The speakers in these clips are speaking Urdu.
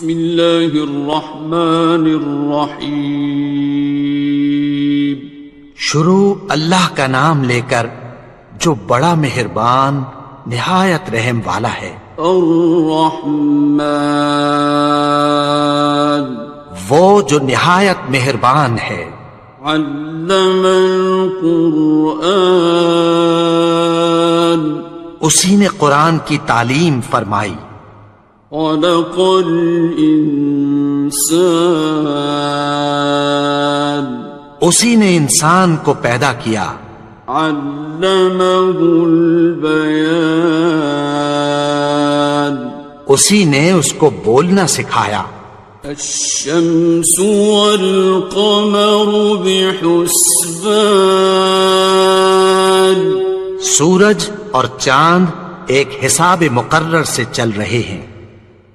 بسم اللہ الرحمن الرحیم. شروع اللہ کا نام لے کر جو بڑا مہربان نہایت رحم والا ہے. الرحمن وہ جو نہایت مہربان ہے. علم القرآن اسی نے قرآن کی تعلیم فرمائی. خلق الانسان اسی نے انسان کو پیدا کیا. علمہ البیان اسی نے اس کو بولنا سکھایا. الشمس والقمر بحسبان سورج اور چاند ایک حساب مقرر سے چل رہے ہیں.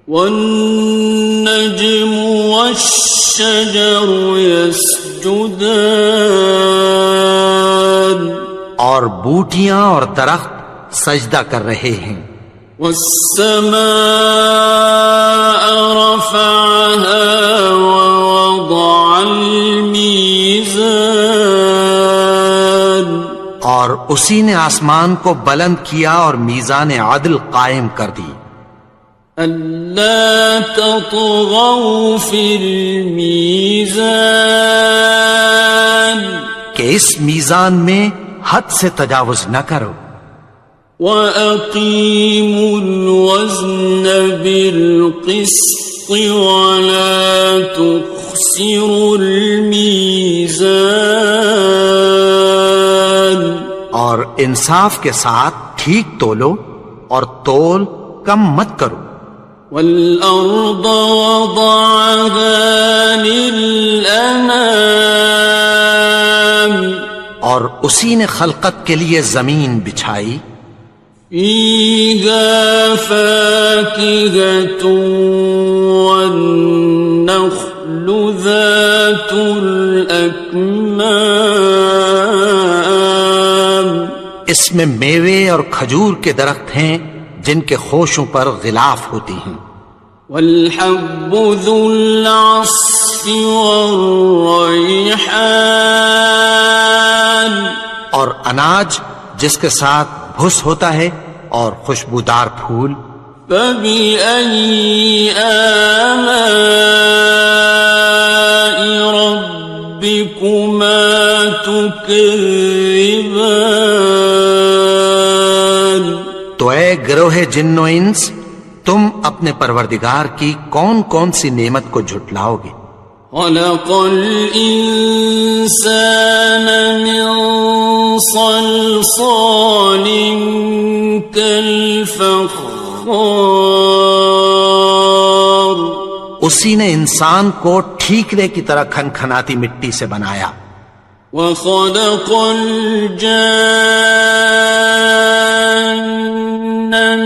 والنجم والشجر يسجدان اور بوٹیاں اور درخت سجدہ کر رہے ہیں. والسماء رفعها ووضع الميزان اور اسی نے آسمان کو بلند کیا اور میزان عدل قائم کر دی. ألا تطغوا في الميزان کہ اس میزان میں حد سے تجاوز نہ کرو. وَأَقِيمُوا الْوَزْنَ بِالْقِسْطِ وَلَا تُخْسِرُوا الْمِيزَانَ اور انصاف کے ساتھ ٹھیک تولو اور تول کم مت کرو. وَالْأَرْضَ وَضَعَهَا لِلْأَنَامِ اور اسی نے خلقت کے لیے زمین بچھائی. فِيهَا فَاكِهَةٌ وَالنَّخْلُ ذَاتُ الْأَكْمَامِ اس میں میوے اور کھجور کے درخت ہیں جن کے خوشوں پر غلاف ہوتی ہیں. وَالْحَبُّ ذُو الْعَصْفِ وَالرَّيْحَانِ اور اناج جس کے ساتھ بھس ہوتا ہے اور خوشبودار پھول. فَبِأَيِّ آلَاءِ رَبِّكُمَا تُكَذِّبَانِ تو اے گروہ جن و انس تم اپنے پروردگار کی کون کون سی نعمت کو جھٹلاؤ گے. خَلَقَ الْإِنسَانَ مِنْ صَلْصَالٍ كَالْفَخَّارِ اسی نے انسان کو ٹھیکرے کی طرح کھنکھناتی مٹی سے بنایا. وَخَلَقَ الْجَانَّ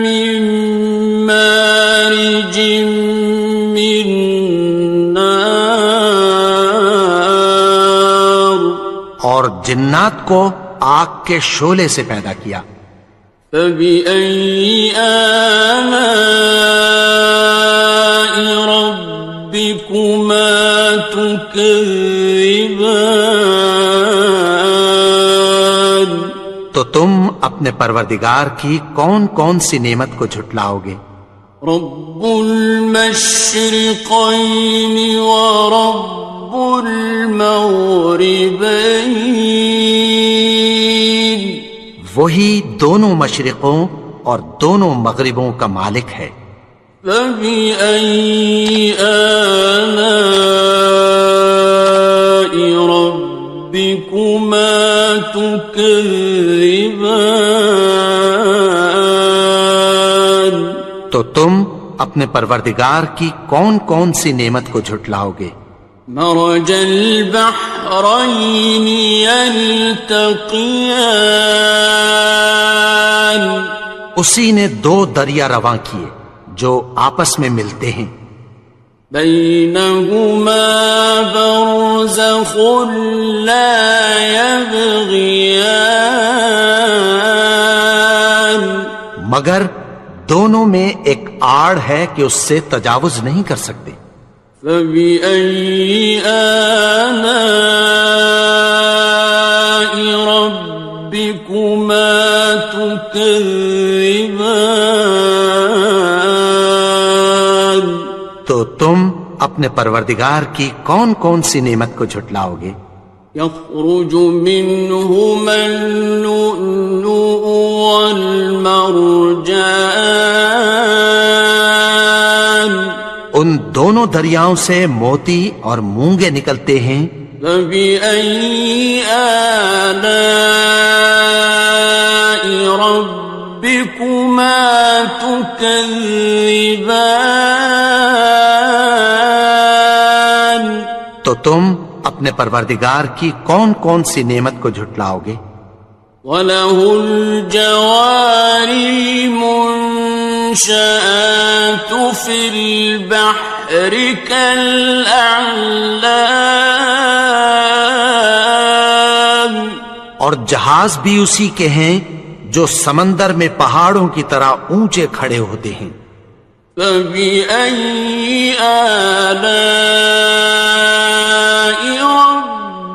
مِن مَّارِجٍ مِّن نَّارٍ اور جنات کو آگ کے شعلے سے پیدا کیا. فَبِأَيِّ آلَاءِ رَبِّكُمَا تُكَذِّبَانِ تو تم اپنے پروردگار کی کون کون سی نعمت کو جھٹلاؤ گے. رب المشرقین ورب المغربین وہی دونوں مشرقوں اور دونوں مغربوں کا مالک ہے. فَبِأَيِّ آلَاءِ رَبِّكُمَا تُكَذِّبَانِ تو تم اپنے پروردگار کی کون کون سی نعمت کو جھٹلاؤ گے. مرج البحرین یلتقیان اسی نے دو دریا رواں کیے جو آپس میں ملتے ہیں. بینہما برزخ لا یبغیان مگر دونوں میں ایک آڑ ہے کہ اس سے تجاوز نہیں کر سکتے۔ فبأي آلاء ربكما تكذبان؟ تو تم اپنے پروردگار کی کون کون سی نعمت کو جھٹلاؤ گے؟ يخرج منهما اللؤلؤ والمرجان، ان دونوں دریاؤں سے موتی اور مونگے نکلتے ہیں۔ فبأي آلاء ربكما تكذبان؟ تو تم اپنے پروردگار کی کون کون سی نعمت کو جھٹلاؤ گے؟ وَلَهُ الْجَوَارِ الْمُنشَآتُ فِي الْبَحْرِ كَالْأَعْلَامِ، اور جہاز بھی اسی کے ہیں جو سمندر میں پہاڑوں کی طرح اونچے کھڑے ہوتے ہیں۔ فَبِأَيِّ آلَاءِ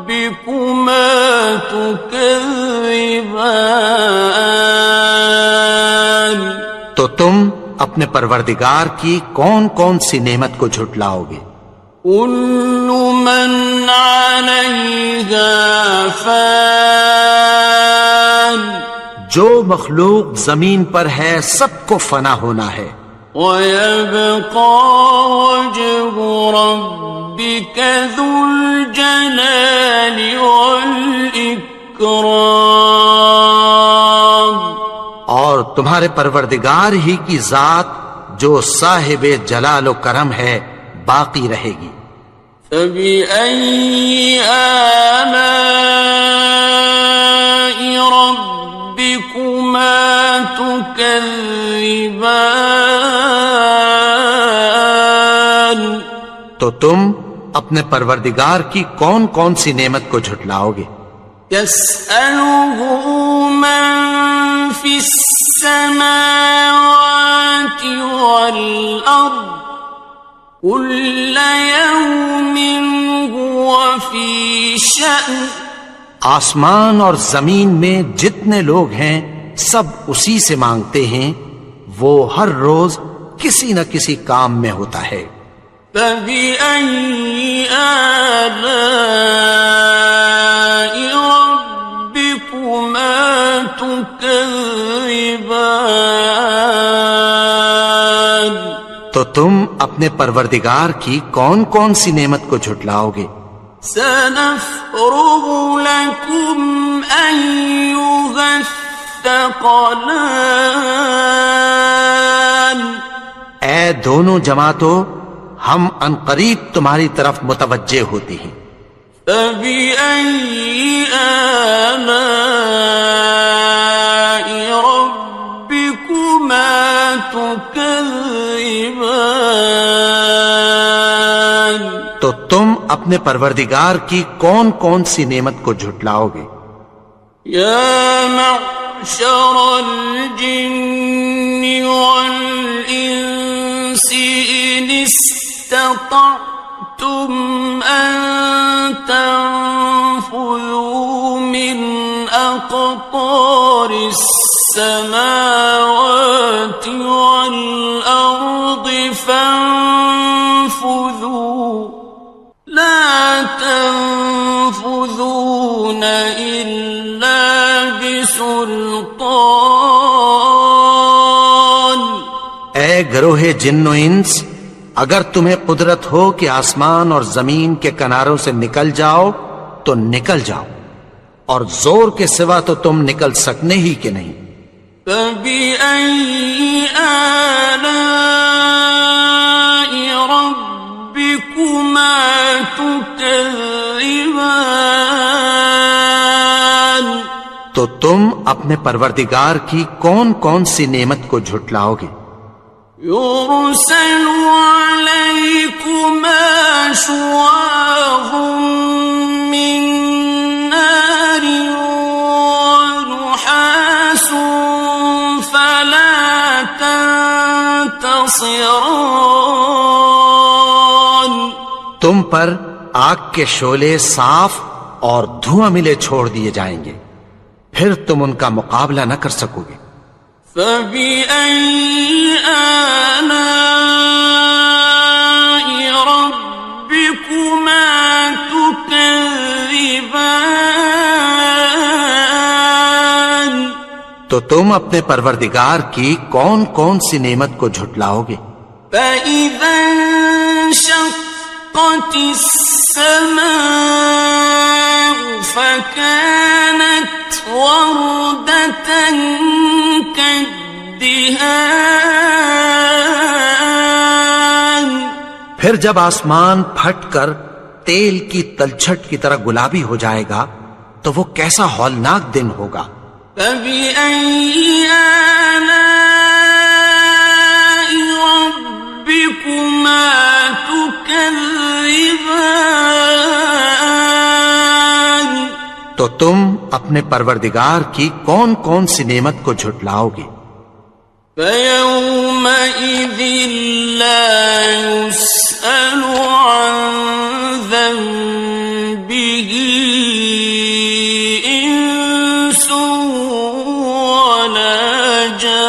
رَبِّكُمَا تُكَذِّبَانِ؟ تو تم اپنے پروردگار کی کون کون سی نعمت کو جھٹلاؤ گے؟ كُلُّ مَنْ عَلَيْهَا فَانٍ، جو مخلوق زمین پر ہے سب کو فنا ہونا ہے۔ وَيَبْقَى وَجْهُ رَبِّكَ ذُو الْجَلَالِ وَالْإِكْرَامِ، اور تمہارے پروردگار ہی کی ذات جو صاحب جلال و کرم ہے باقی رہے گی۔ فَبِأَيِّ آلَاءِ رَبِّكُمَا تُكَذِّبَانِ؟ تو تم اپنے پروردگار کی کون کون سی نعمت کو جھٹلاؤ گے؟ يَسْأَلُهُ مَن فِي السَّمَاوَاتِ وَالْأَرْضِ كُلَّ يَوْمٍ هُوَ فِي شَأْنٍ، آسمان اور زمین میں جتنے لوگ ہیں سب اسی سے مانگتے ہیں، وہ ہر روز کسی نہ کسی کام میں ہوتا ہے۔ فَبِأَيِّ آلَاءِ رَبِّكُمَا تُكَذِّبَانِ؟ تو تم اپنے پروردگار کی کون کون سی نعمت کو جھٹلاؤ گے؟ سَنَفْرُغُ لَكُمْ أَيُّهَ الثَّقَلَانِ، اے دونوں جماعتوں، ہم عنقریب تمہاری طرف متوجہ ہوتے ہیں۔ فَبِأَيِّ آلَاءِ رَبِّكُمَا تُكَذِّبَانِ؟ تو تم اپنے پروردگار کی کون کون سی نعمت کو جھٹلاؤ گے؟ يَا مَعْشَرَ الْجِنِّ وَالْإِنسِ إِنِ اسْتَطَعْتُمْ أَن تَنفُذُوا مِنْ أَقْطَارِ السَّمَاوَاتِ وَالْأَرْضِ فَانفُذُوا لَا تَنفُذُونَ إِلَّا بِسُلْطَانٍ۔ اے گروہ جن و انس، اگر تمہیں قدرت ہو کہ آسمان اور زمین کے کناروں سے نکل جاؤ تو نکل جاؤ، اور زور کے سوا تو تم نکل سکنے ہی کہ نہیں۔ فَبِأَيِّ آلَاءِ رَبِّكُمَا تُكَذِّبَانِ؟ تو تم اپنے پروردگار کی کون کون سی نعمت کو جھٹلاؤ گے؟ يُرْسَلُ عَلَيْكُمَا شُوَاظٌ مِّن نَّارٍ وَنُحَاسٌ فَلَا تَنتَصِرَانِ؟ تم پر آگ کے شعلے صاف اور دھواں ملے چھوڑ دیے جائیں گے، پھر تم ان کا مقابلہ نہ کر سکو گے۔ فَبِأَيِّ آلَاءِ رَبِّكُمَا تُكَذِّبَانِ، تو تم اپنے پروردگار کی کون کون سی نعمت کو جھٹلاؤ گے؟ فَإِذَا انشَقَّتِ السَّمَاءُ فَكَانَتْ وَرْدَةً كَالدِّهَانِ، پھر جب آسمان پھٹ کر تیل کی تلچھٹ کی طرح گلابی ہو جائے گا تو وہ کیسا ہولناک دن ہوگا۔ فَبِأَيِّ آلَاءِ رَبِّكُمَا تُكَذِّبَانِ، تو تم اپنے پروردگار کی کون کون سی نعمت کو جھٹلاؤ گے؟ فَيَوْمَئِذٍ لَا يُسْأَلُ عَنْ ذَنبِهِ إِنسٌ وَلَا جَانٌ،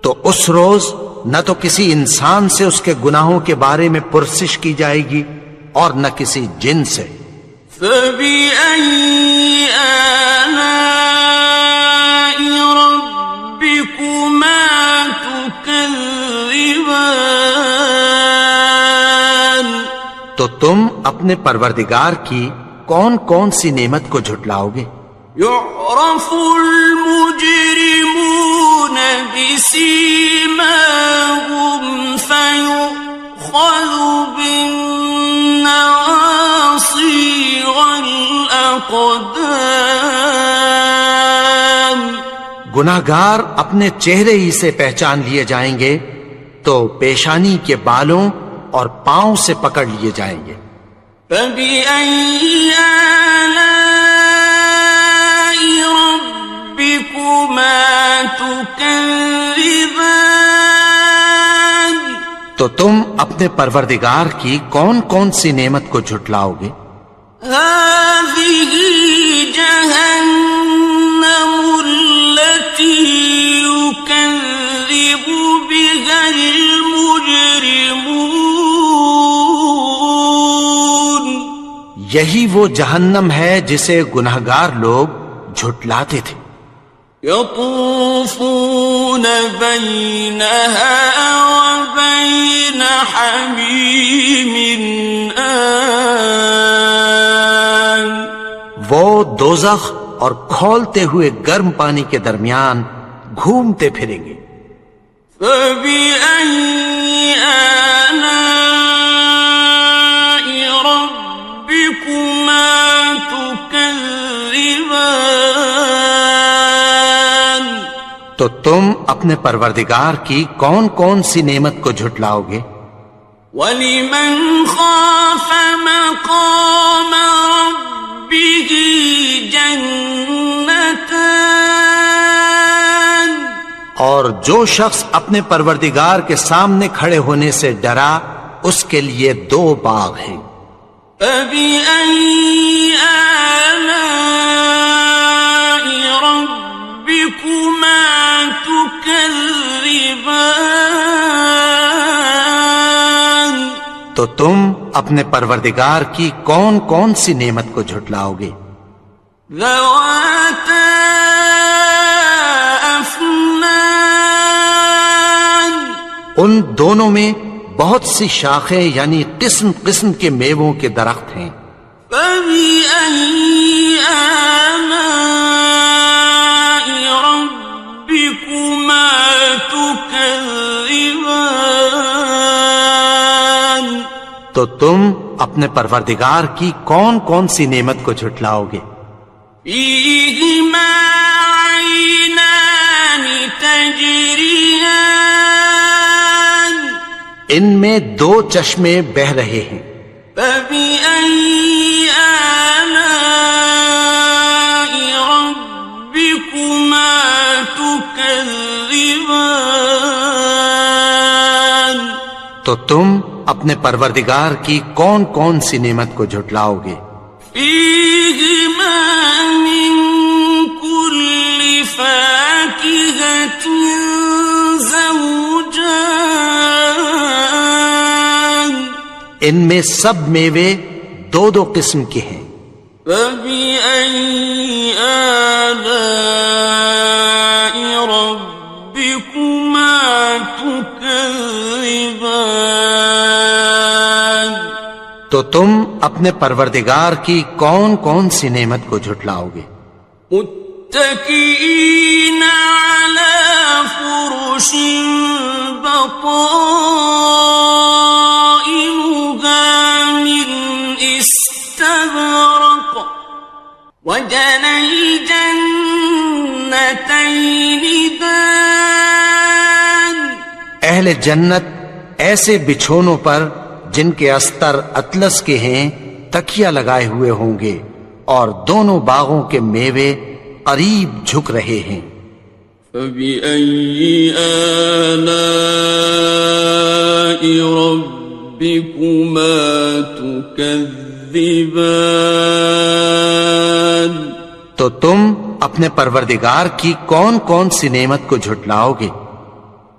تو اس روز نہ تو کسی انسان سے اس کے گناہوں کے بارے میں پرسش کی جائے گی اور نہ کسی جن سے۔ فَبِأَيِّ آلَاءِ رَبِّكُمَا تُكَذِّبَانِ، تو تم اپنے پروردگار کی کون کون سی نعمت کو جھٹلاؤ گے؟ يُعْرَفُ الْمُجْرِمُونَ بِسِيمَاهُمْ فَيُؤْخَذُ بِالنَّوَاصِي وَالْأَقْدَامِ، گناہگار اپنے چہرے ہی سے پہچان لیے جائیں گے تو پیشانی کے بالوں اور پاؤں سے پکڑ لیے جائیں گے۔ فَبِأَيِّ آلَاءِ رَبِّكُمَا تُكَذِّبَانِ، تو تم اپنے پروردگار کی کون کون سی نعمت کو جھٹلاؤ گے؟ هَٰذِهِ جَهَنَّمُ الَّتِي يُكَذِّبُ بِهَا الْمُجْرِمُونَ، یہی وہ جہنم ہے جسے گناہگار لوگ جھٹلاتے تھے۔ يَطُوفُونَ بَيْنَهَا وَبَيْنَ حَمِيمٍ آنٍ، وہ دوزخ اور کھولتے ہوئے گرم پانی کے درمیان گھومتے پھریں گے۔ فَبِأَيِّ آلَاءِ رَبِّكُمَا تُكَذِّبَانِ، تو تم اپنے پروردگار کی کون کون سی نعمت کو جھٹلاؤ گے؟ وَلِمَنْ خَافَ مَقَامَ رَبِّهِ جَنَّتَانِ، اور جو شخص اپنے پروردگار کے سامنے کھڑے ہونے سے ڈرا اس کے لیے 2 باغ ہیں۔ فَبِأَيِّ آلَاءِ رَبِّكُمَا تُكَذِّبَانِ، تو تم اپنے پروردگار کی کون کون سی نعمت کو جھٹلاؤ گے؟ ذَوَاتَا أَفْنَانٍ، ان دونوں میں بہت سی شاخیں یعنی قسم قسم کے میووں کے درخت ہیں۔ فَبِأَيِّ آلَاءِ رَبِّكُمَا تُكَذِّبَانِ، تو تم اپنے پروردگار کی کون کون سی نعمت کو جھٹلاؤ گے؟ فِيهِمَا عَيْنَانِ تَجْرِيَانِ، ان میں 2 چشمے بہ رہے ہیں۔ فَبِأَيِّ آلَاءِ رَبِّكُمَا تُكَذِّبَانِ، تو تم اپنے پروردگار کی کون کون سی نعمت کو جھٹلاؤ گے؟ فیہما من کل فاکہۃ زوجان، ان میں سب میوے دو دو قسم کے ہیں۔ فبأي آلاء ربكما تكذبان، تو تم اپنے پروردگار کی کون کون سی نعمت کو جھٹلاؤ گے؟ متكئين على فرش بطائنها من استبرق، وجنى الجنتين دان، اہل جنت ایسے بچھونوں پر جن کے استر اطلس کے ہیں تکیہ لگائے ہوئے ہوں گے، اور دونوں باغوں کے میوے قریب جھک رہے ہیں۔ فبأي آلاء ربكما تكذبان، تو تم اپنے پروردگار کی کون کون سی نعمت کو جھٹلاؤ گے؟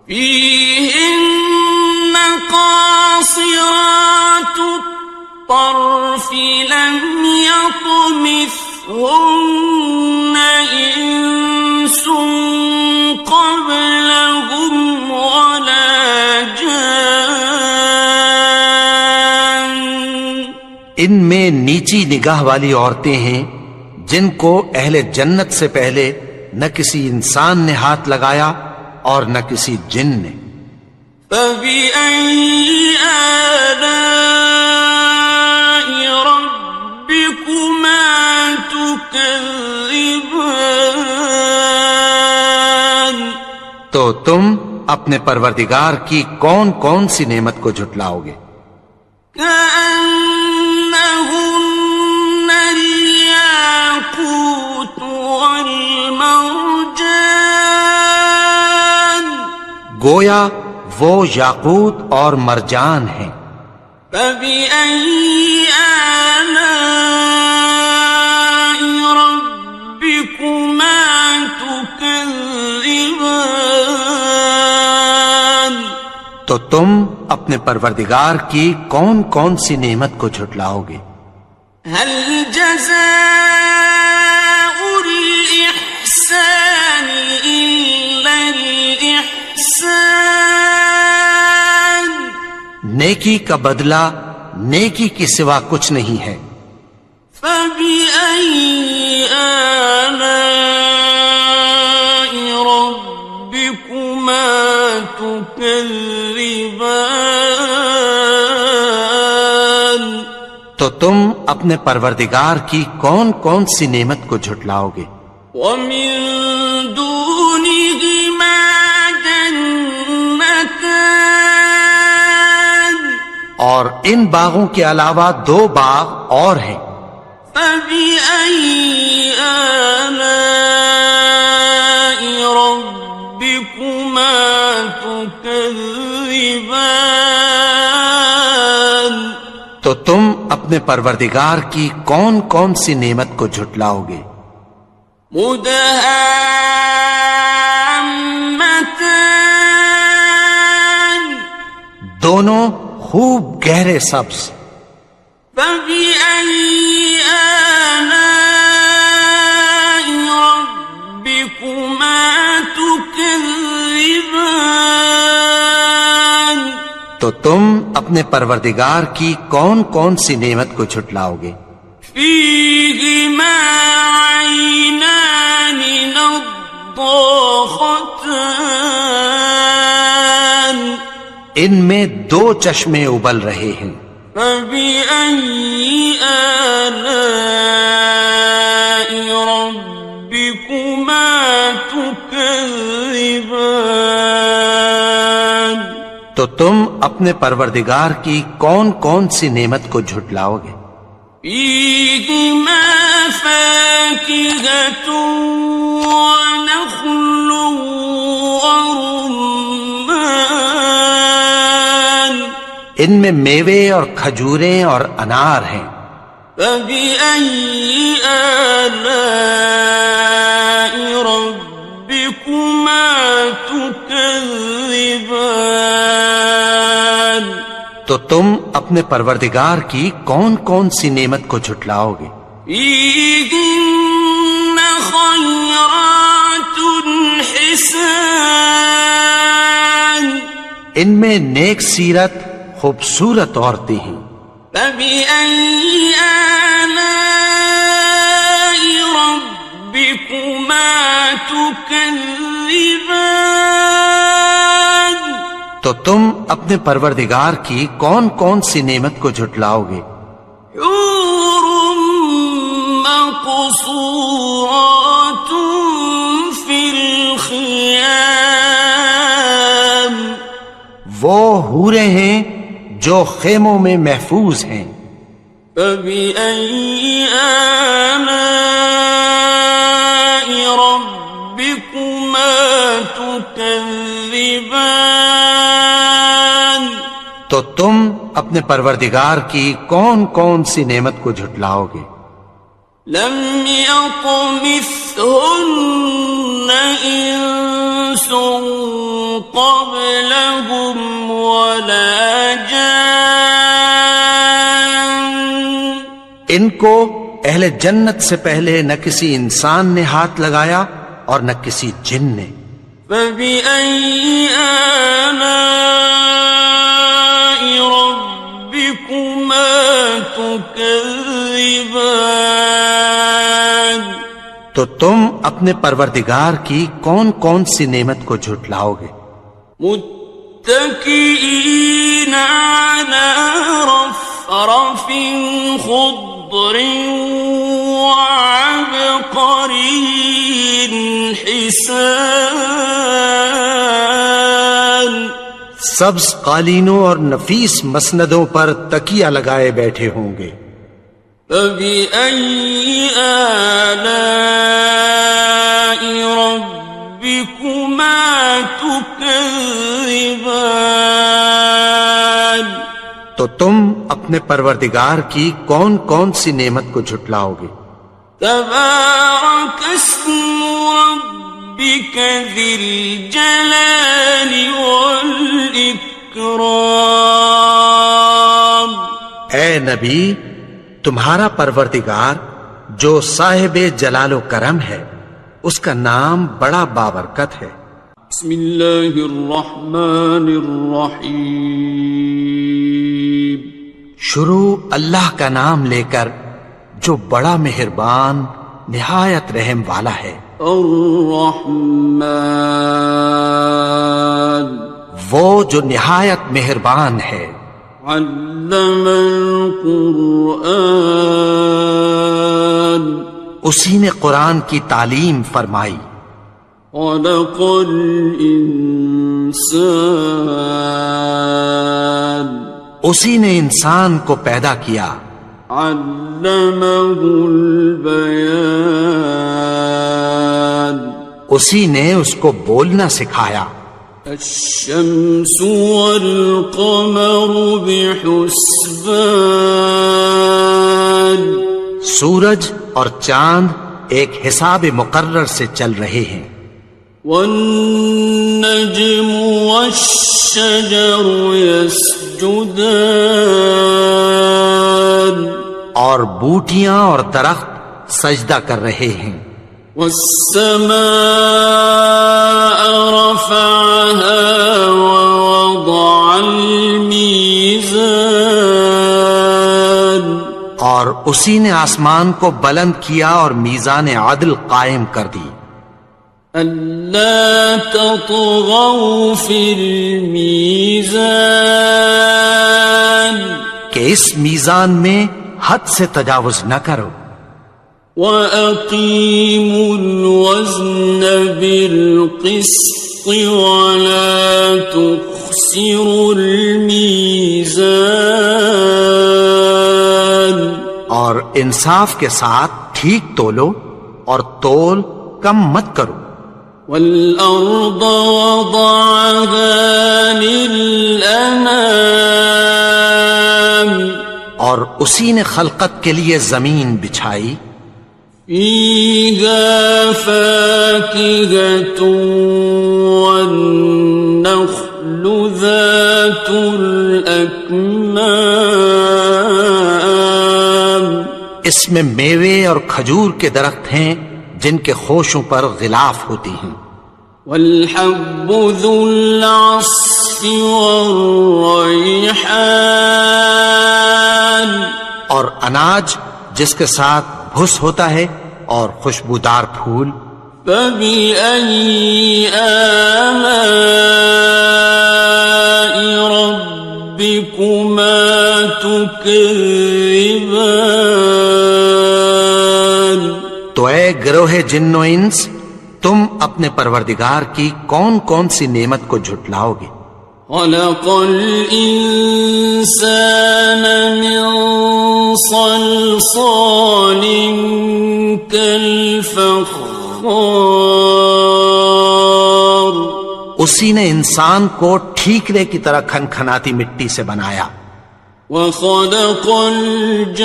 فيهن قاصرات الطرف لم يطمثهن إنس قبلهم ولا جان، ان میں نیچی نگاہ والی عورتیں ہیں جن کو اہل جنت سے پہلے نہ کسی انسان نے ہاتھ لگایا اور نہ کسی جن نے۔ فبأي آلاء ربكما تكذبان، تو تم اپنے پروردگار کی کون کون سی نعمت کو جھٹلاؤ گے؟ كأنهن الياقوت والمرجان، گویا وہ یاقوت اور مرجان ہیں۔ فبأي آلاء ربكما تكذبان، تو تم اپنے پروردگار کی کون کون سی نعمت کو جھٹلاؤ گے؟ هل جزاء الإحسان إلا الإحسان، نیکی کا بدلہ نیکی کے سوا کچھ نہیں ہے۔ فبأي آلاء ربكما تكذبان، تو تم اپنے پروردگار کی کون کون سی نعمت کو جھٹلاؤ گے؟ ومن دونهما جنتان، اور ان باغوں کے علاوہ دو باغ اور ہیں۔ فبأي آلاء ربكما تكذبان، تو تم اپنے پروردگار کی کون کون سی نعمت کو جھٹلاؤ گے؟ مدهامتان، دونوں خوب گہرے سبز۔ فبأي آلاء ربكما تكذبان، تو تم اپنے پروردگار کی کون کون سی نعمت کو جھٹلاؤ گے؟ فيهما عينان نضاختان، ان میں دو چشمے ابل رہے ہیں۔ فبأي آلاء ربكما تكذبان، تو تم اپنے پروردگار کی کون کون سی نعمت کو جھٹلاؤ گے؟ فيهما فاكهة ونخل ورمان، ان میں میوے اور کھجوریں اور انار ہیں۔ فبأي آلاء ربكما تكذبان؟ تو تم اپنے پروردگار کی کون کون سی نعمت کو جھٹلاؤ گے؟ فيهن خيرات حسان، ان میں نیک سیرت خوبصورت عورتیں ہیں۔ فبأي آلاء ربكما تكذبان؟ تو تم اپنے پروردگار کی کون کون سی نعمت کو جھٹلاؤ گے؟ حور مقصورات في الخيام، وہ حوریں ہیں جو خیموں میں محفوظ ہیں۔ فبأي آلاء ربكما تكذبان؟ تو تم اپنے پروردگار کی کون کون سی نعمت کو جھٹلاؤ گے؟ لم يطمثهن إنس قبلهم ولا جان، ان کو اہل جنت سے پہلے نہ کسی انسان نے ہاتھ لگایا اور نہ کسی جن نے۔ فبأي آلاء ربكما تكذبان؟ تو تم اپنے پروردگار کی کون کون سی نعمت کو جھٹلاؤ گے؟ متكئين على رفرف خضر وعبقري حسان، سبز قالینوں اور نفیس مسندوں پر تکیہ لگائے بیٹھے ہوں گے۔ فبأي آلاء ربكما تكذبان؟ تو تم اپنے پروردگار کی کون کون سی نعمت کو جھٹلاؤ گے؟ تبارك اسم ربك ذي الجلال والإكرام۔ اے نبی، تمہارا پروردگار جو صاحب جلال و کرم ہے، اس کا نام بڑا بابرکت ہے۔ بسم اللہ الرحمن الرحیم، شروع اللہ کا نام لے کر جو بڑا مہربان نہایت رحم والا ہے۔ الرحمن، وہ جو نہایت مہربان ہے۔ علم القرآن، اسی نے قرآن کی تعلیم فرمائی۔ خلق الانسان، اسی نے انسان کو پیدا کیا۔ علمہ البیان، اسی نے اس کو بولنا سکھایا۔ الشمس والقمر بحسبان، سورج اور چاند ایک حساب مقرر سے چل رہے ہیں۔ والنجم والشجر يسجدان، اور بوٹیاں اور درخت سجدہ کر رہے ہیں۔ والسماء رفعها ووضع الميزان، اور اسی نے آسمان کو بلند کیا اور میزان عدل قائم کر دی۔ ألا تطغوا في الميزان، کہ اس میزان میں حد سے تجاوز نہ کرو۔ وَأَقِيمُوا الْوَزْنَ بِالْقِسْطِ وَلَا تُخْسِرُوا الْمِيزَانَ، اور انصاف کے ساتھ ٹھیک تولو اور تول کم مت کرو۔ وَالْأَرْضَ وَضَعَهَا لِلْأَنَامِ، اور اسی نے خلقت کے لیے زمین بچھائی، فيها فاكهة والنخل ذات الأكمام، اس میں میوے اور کھجور کے درخت ہیں جن کے خوشوں پر غلاف ہوتی ہیں، والحب ذو العصف والریحان، اور اناج جس کے ساتھ بھس ہوتا ہے اور خوشبودار پھول، فبأي آلاء ربكما تكذبان، تو اے گروہ جن و انس، تم اپنے پروردگار کی کون کون سی نعمت کو جھٹلاؤ گے؟ خلق الإنسان من صلصال كالفخار، اسی نے انسان کو ٹھیکرے کی طرح کھنکھناتی مٹی سے بنایا، وخلق الجان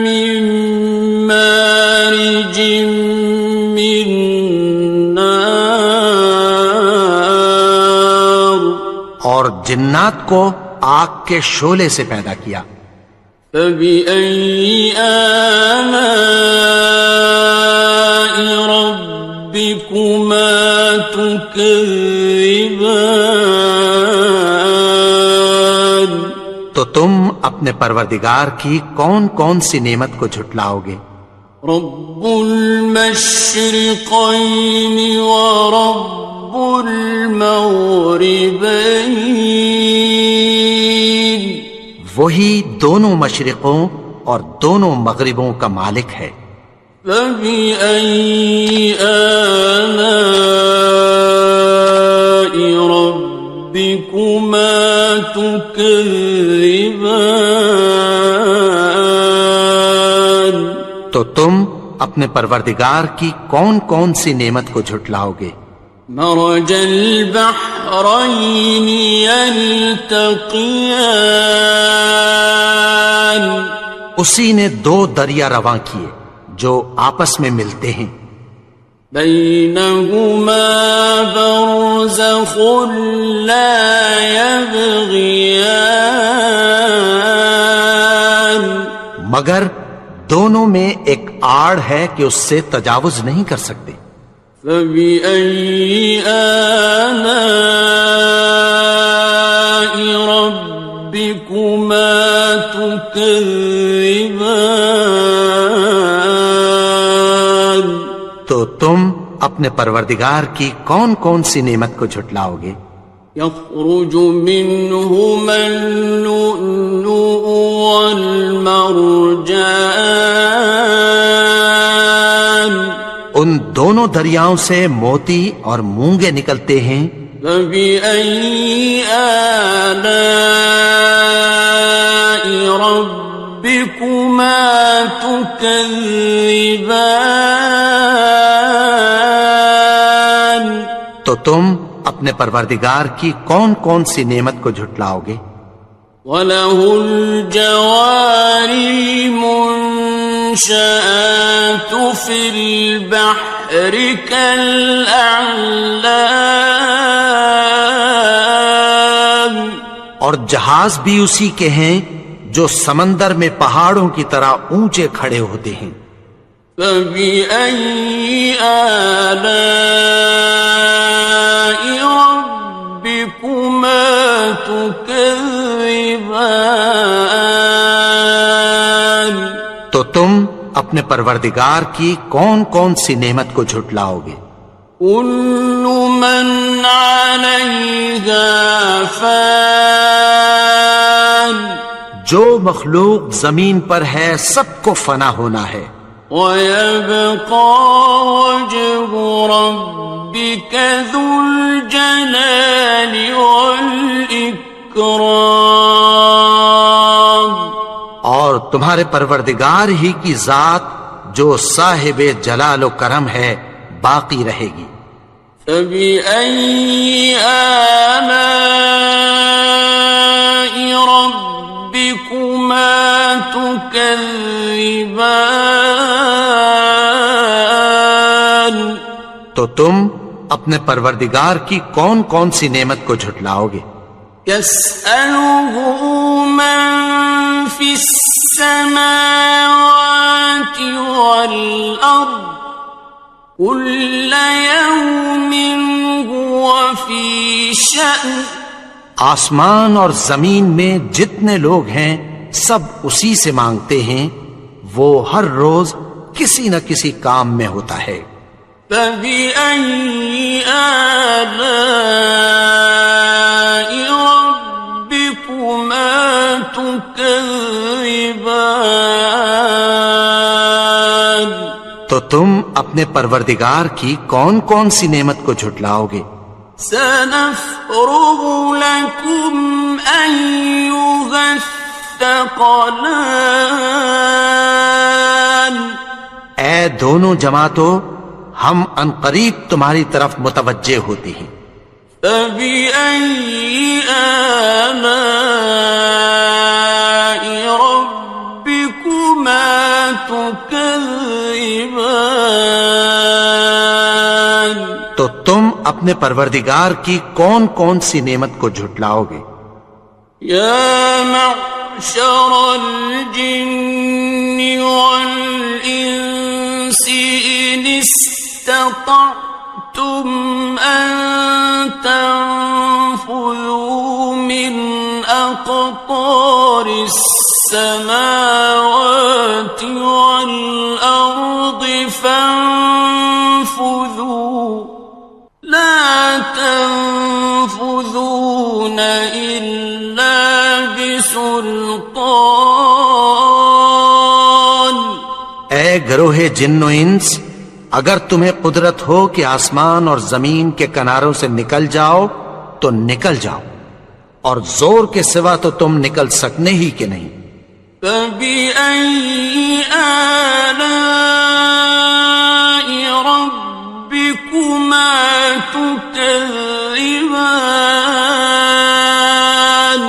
من مارج من نار، اور جنات کو آگ کے شعلے سے پیدا کیا، فبأي آلاء ربكما تكذبان، تو تم اپنے پروردگار کی کون کون سی نعمت کو جھٹلاؤ گے؟ رب المشرقين ورب المغربين، وہی دونوں مشرقوں اور دونوں مغربوں کا مالک ہے، فبأي آلاء ربكما تكذبان، تو تم اپنے پروردگار کی کون کون سی نعمت کو جھٹلاؤ گے؟ مرج البحرين يلتقيان، اسی نے دو دریا رواں کیے جو آپس میں ملتے ہیں، بينهما برزخ لا يبغيان، مگر دونوں میں ایک آڑ ہے کہ اس سے تجاوز نہیں کر سکتے، فبأي آلاء ربكما تكذبان، تو تم اپنے پروردگار کی کون کون سی نعمت کو جھٹلاؤ گے؟ يخرج منهما اللؤلؤ والمرجان، ان دونوں دریاؤں سے موتی اور مونگے نکلتے ہیں، فبأي آلاء ربكما تكذبان، تو تم اپنے پروردگار کی کون کون سی نعمت کو جھٹلاؤ گے؟ وَلَهُ الْجَوَارِ الْمُنشَآتُ فِي الْبَحْرِ كَالْأَعْلَامِ، اور جہاز بھی اسی کے ہیں جو سمندر میں پہاڑوں کی طرح اونچے کھڑے ہوتے ہیں، فَبِأَيِّ آلَاءِ رَبِّكُمَا تُكَذِّبَانِ، تو تم اپنے پروردگار کی کون کون سی نعمت کو جھٹلاؤ گے؟ كُلُّ مَنْ عَلَيْهَا فَانٍ، جو مخلوق زمین پر ہے سب کو فنا ہونا ہے، وَيَبْقَى وَجْهُ رَبِّكَ ذُو الْجَلَالِ وَالْإِكْرَامِ، اور تمہارے پروردگار ہی کی ذات جو صاحب جلال و کرم ہے باقی رہے گی، فَبِأَيِّ آلَاءِ تكذبان تو تم اپنے پروردگار کی کون کون سی نعمت کو جھٹلاؤ گے؟ يسأله من في السماوات والأرض كل يوم هو في شأن آسمان اور زمین میں جتنے لوگ ہیں سب اسی سے مانگتے ہیں، وہ ہر روز کسی نہ کسی کام میں ہوتا ہے۔ فبأي آلاء ربكما تكذبان تو تم اپنے پروردگار کی کون کون سی نعمت کو جھٹلاؤ گے؟ سنفرغ لكم أيها الثقلان اے دونوں جماعتوں، ہم عنقریب تمہاری طرف متوجہ ہوتے ہیں۔ فبأي آلاء ربكما تكذبان تو تم اپنے پروردگار کی کون کون سی نعمت کو جھٹلاؤ گے؟ يا معشر الجن والإنس إن استطعتم أن تنفذوا من أقطار السماوات والأرض فانفذوا لا تنفذون إلا بسلطان اے گروہ جن و انس، اگر تمہیں قدرت ہو کہ آسمان اور زمین کے کناروں سے نکل جاؤ تو نکل جاؤ، اور زور کے سوا تو تم نکل سکنے ہی کہ نہیں۔ فبأي آلاء ربكما تكذبان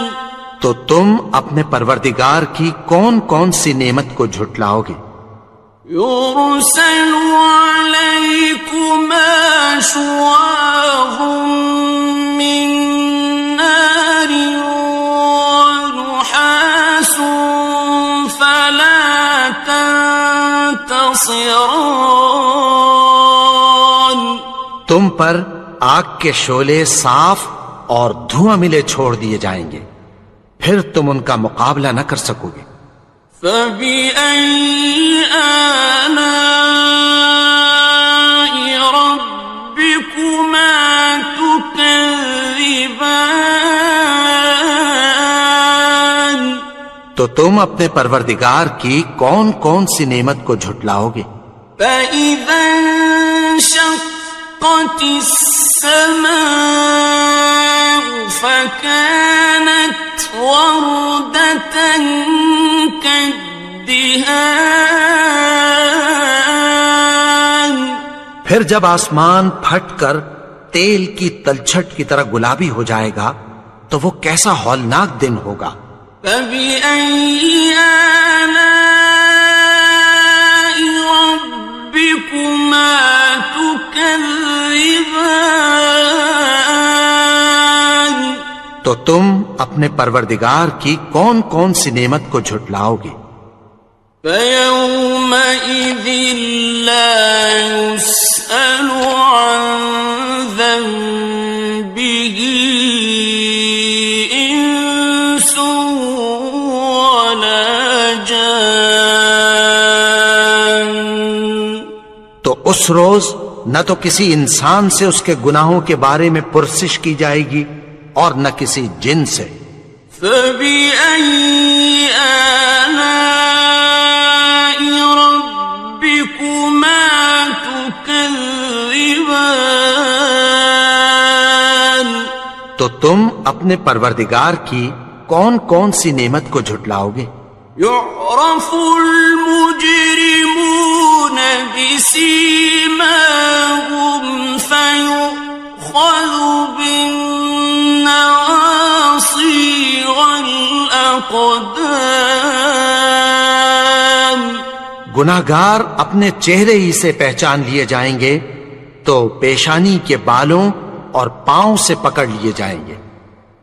تو تم اپنے پروردگار کی کون کون سی نعمت کو جھٹلاؤ گے؟ يرسل عليكما شواظ من نار ونحاس فلا تنتصران تم پر آگ کے شعلے صاف اور دھواں ملے چھوڑ دیے جائیں گے، پھر تم ان کا مقابلہ نہ کر سکو گے۔ فبأي آلاء ربكما تكذبان تو تم اپنے پروردگار کی کون کون سی نعمت کو جھٹلاؤ گے؟ فإذا انشقت السماء فكانت وردة كالدهان پھر جب آسمان پھٹ کر تیل کی تلچھٹ کی طرح گلابی ہو جائے گا تو وہ کیسا ہولناک دن ہوگا۔ فبأي آلاء ربكما تكذبان تو تم اپنے پروردگار کی کون کون سی نعمت کو جھٹلاؤ گے؟ فيومئذ لا يسأل عن ذنبه إنس ولا جان تو اس روز نہ تو کسی انسان سے اس کے گناہوں کے بارے میں پرسش کی جائے گی اور نہ کسی جن سے۔ فبأي آلاء ربكما تكذبان تو تم اپنے پروردگار کی کون کون سی نعمت کو جھٹلاؤ گے؟ يعرف المجرمون بسيماهم فيؤخذ بالنواصي والأقدام گناہگار اپنے چہرے ہی سے پہچان لیے جائیں گے تو پیشانی کے بالوں اور پاؤں سے پکڑ لیے جائیں گے۔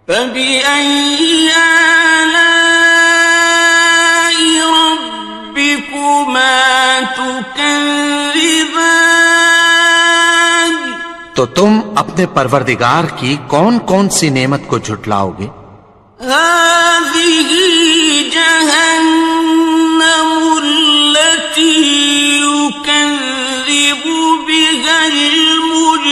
فَبِأَيِّ آلَاءِ رَبِّكُمَا تُكَذِّبَانِ؟ تو تم اپنے پروردگار کی کون کون سی نعمت کو جھٹلاؤ گے؟ هَٰذِهِ جَهَنَّمُ الَّتِي يُكَذِّبُ بِهَا الْمُجْرِمُونَ۔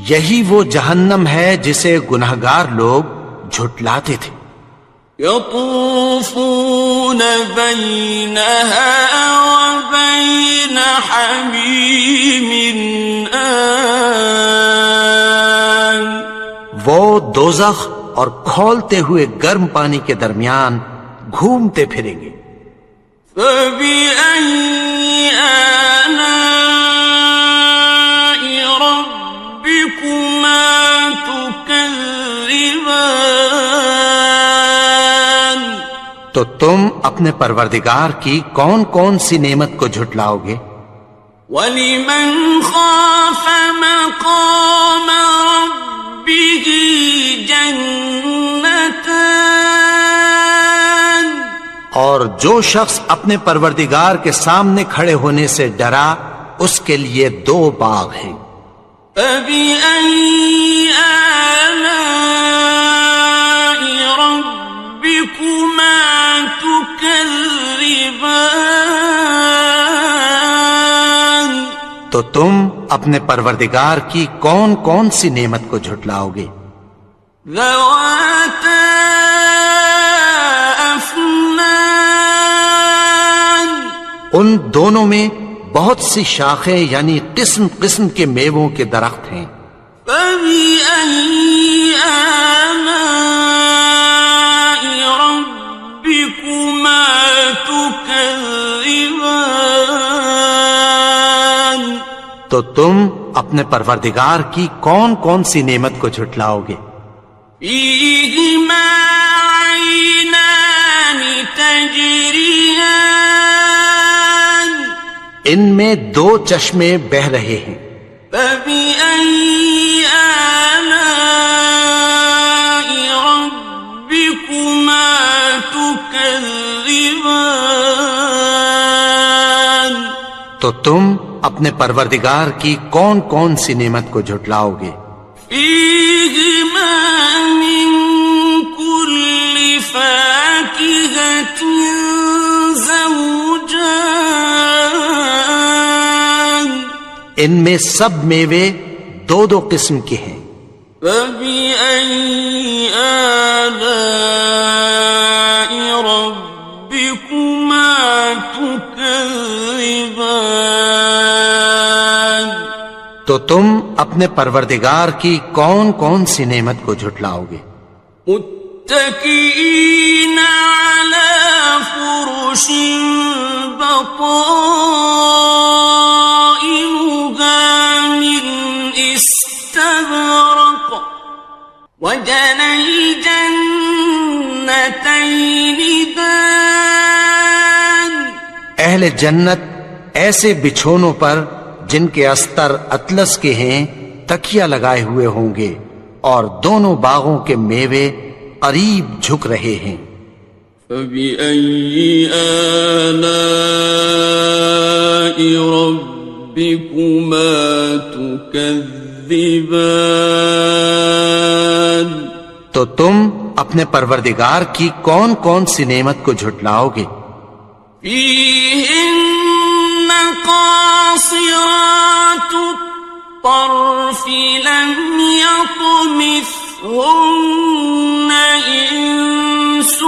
یہی وہ جہنم ہے جسے گناہگار لوگ جھٹلاتے تھے۔ يطوفون بينها وبين حميم آن۔ وہ دوزخ اور کھولتے ہوئے گرم پانی کے درمیان گھومتے پھریں گے۔ فَبِأَيِّ آلَاءِ رَبِّكُمَا تُكَذِّبَانِ؟ تو تم اپنے پروردگار کی کون کون سی نعمت کو جھٹلاؤ گے؟ وَلِمَنْ خَافَ مَقَامَ رَبِّهِ جَنَّتَانِ؟ اور جو شخص اپنے پروردگار کے سامنے کھڑے ہونے سے ڈرا اس کے لیے 2 باغ ہیں۔ فَبِأَيِّ آلَاءِ رَبِّكُمَا تُكَذِّبَانِ؟ تو تم اپنے پروردگار کی کون کون سی نعمت کو جھٹلاؤ گے؟ ذَوَاتَا أَفْنَانٍ؟ ان دونوں میں بہت سی شاخیں یعنی قسم قسم کے میووں کے درخت ہیں۔ فَبِأَيِّ آلَاءِ رَبِّكُمَا تُكَذِّبَانِ؟ تو تم اپنے پروردگار کی کون کون سی نعمت کو جھٹلاؤ گے؟ فِيهِمَا عَيْنَانِ تَجْرِيَانِ؟ ان میں 2 چشمے بہ رہے ہیں۔ فَبِأَيِّ آلَاءِ رَبِّكُمَا تُكَذِّبَانِ؟ تو تم اپنے پروردگار کی کون کون سی نعمت کو جھٹلاؤ گے؟ فِيهِمَا مِن كُلِّ فَاكِهَةٍ زَوْجَانِ؟ ان میں سب میوے 2 قسم کے ہیں۔ فَبِأَيِّ آلَاءِ رَبِّكُمَا تُكَذِّبَانِ؟ تو تم اپنے پروردگار کی کون کون سی نعمت کو جھٹلاؤ گے؟ متكئين على فرش بطائنها من استبرق وجنى الجنتين دان۔ اہل جنت ایسے بچھونوں پر جن کے استر اطلس کے ہیں تکیہ لگائے ہوئے ہوں گے اور دونوں باغوں کے میوے قریب جھک رہے ہیں۔ فَبِأَيِّ آلَاءِ رَبِّكُمَا تُكَذِّبَانِ؟ تو تم اپنے پروردگار کی کون کون سی نعمت کو جھٹلاؤ گے؟ فِيهِنَّ قَاصِرَاتُ الطَّرْفِ لَمْ يَطْمِثْهُنَّ إِنسٌ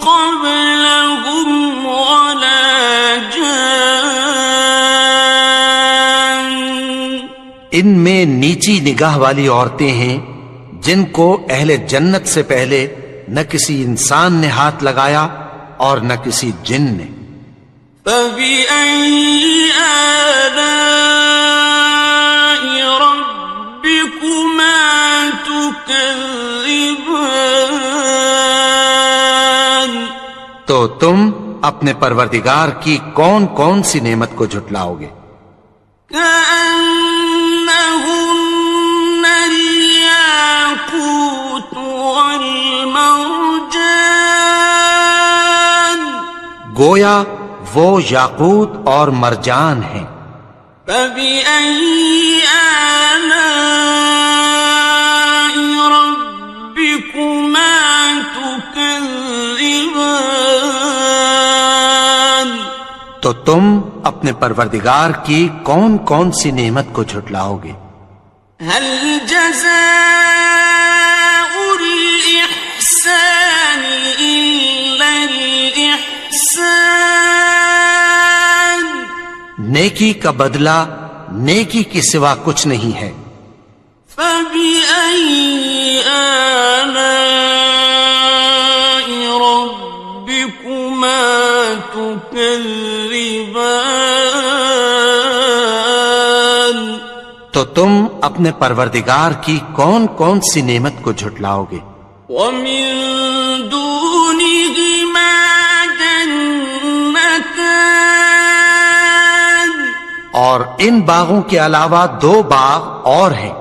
قَبْلَهُمْ وَلَا جَانٌّ۔ ان میں نیچی نگاہ والی عورتیں ہیں جن کو اہل جنت سے پہلے نہ کسی انسان نے ہاتھ لگایا اور نہ کسی جن نے۔ فَبِأَيِّ آلَاءِ رَبِّكُمَا تُكَذِّبَانِ؟ تو تم اپنے پروردگار کی کون کون سی نعمت کو جھٹلاؤ گے؟ كأنهن الياقوت والمرجان گویا وہ یاقوت اور مرجان ہیں۔ فبأي آلاء ربكما تكذبان تو تم اپنے پروردگار کی کون کون سی نعمت کو جھٹلاؤ گے؟ هل جزاء الإحسان إلا الإحسان نیکی کا بدلہ نیکی کے سوا کچھ نہیں ہے۔ فبأي آلاء ربكما تكذبان تو تم اپنے پروردگار کی کون کون سی نعمت کو جھٹلاؤ گے؟ ومن دونهما جنتان اور ان باغوں کے علاوہ دو باغ اور ہیں۔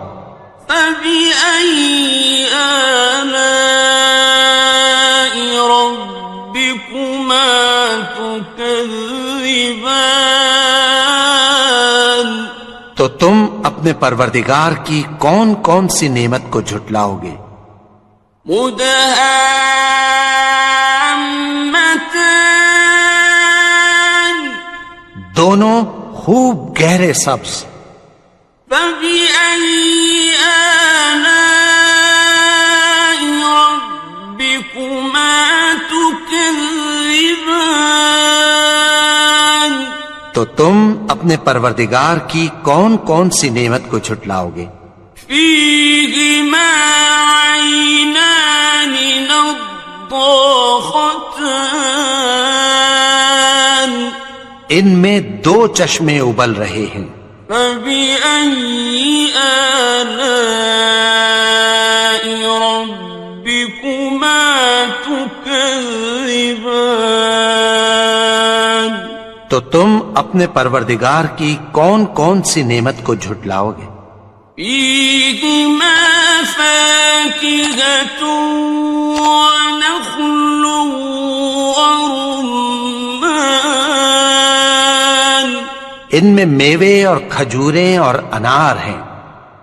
فبأي آلاء ربكما تكذبان تو تم اپنے پروردگار کی کون کون سی نعمت کو جھٹلاؤ گے؟ مدهامتان دونوں خوب گہرے سبز۔ فبأي آلاء ربكما تكذبان تو تم اپنے پروردگار کی کون کون سی نعمت کو جھٹلاؤ گے؟ فيهما عينان نضاختان ان میں دو چشمے ابل رہے ہیں۔ فبأي آلاء ربكما تكذبان تو تم اپنے پروردگار کی کون کون سی نعمت کو جھٹلاؤ گے؟ فيهما فاكهة ونخل ورمان ان میں میوے اور کھجوریں اور انار ہیں۔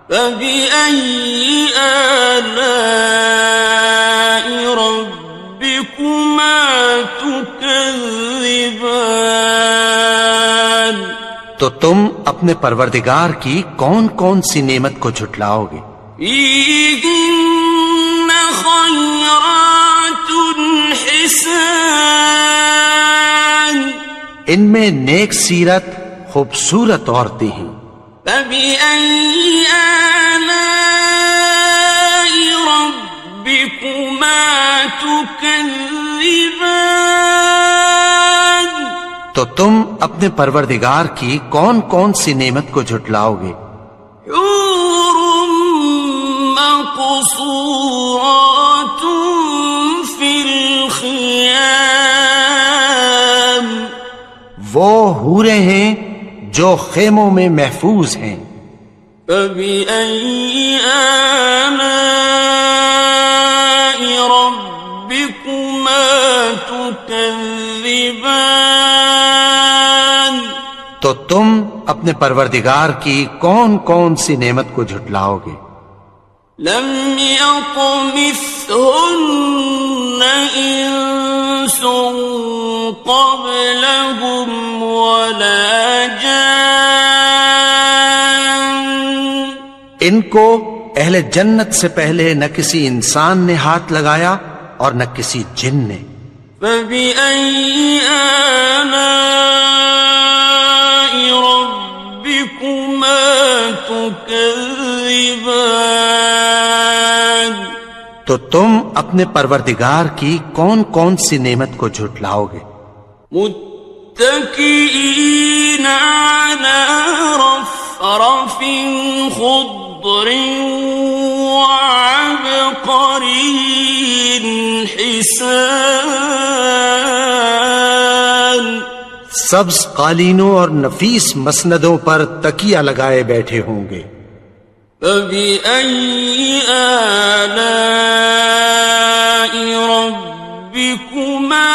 فبأي آلاء ربكما تكذبان تو تم اپنے پروردگار کی کون کون سی نعمت کو جھٹلاؤ گے؟ فيهن خيرات حسان ان میں نیک سیرت خوبصورت عورتیں ہیں۔ فبأي آلاء ربكما تكذبان تو تم اپنے پروردگار کی کون کون سی نعمت کو جھٹلاؤ گے؟ حور مقصورات في الخيام وہ حوریں ہیں جو خیموں میں محفوظ ہیں۔ فبأي آلاء ربكما تكذبان تو تم اپنے پروردگار کی کون کون سی نعمت کو جھٹلاؤ گے؟ لم يطمثهن إنس قبلهم ولا جان ان کو اہل جنت سے پہلے نہ کسی انسان نے ہاتھ لگایا اور نہ کسی جن نے۔ فبأي آلاء ربكما تكذبان تو تم اپنے پروردگار کی کون کون سی نعمت کو جھٹلاؤ گے؟ متكئين على رفرف خضر وعبقري حسان سبز قالینوں اور نفیس مسندوں پر تکیہ لگائے بیٹھے ہوں گے. فَبِأَيِّ آلَاءِ رَبِّكُمَا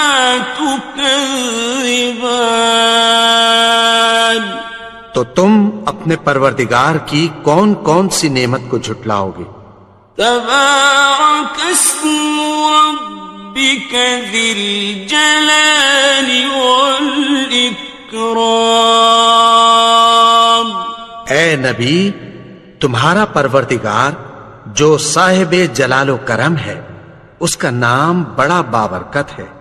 تُكَذِّبَانِ تو تم اپنے پروردگار کی کون کون سی نعمت کو جھٹلاؤ گے؟ تبارک اسم ربک ذی الجلال والاکرام. اے نبی، تمہارا پروردگار جو صاحب جلال و کرم ہے، اس کا نام بڑا بابرکت ہے.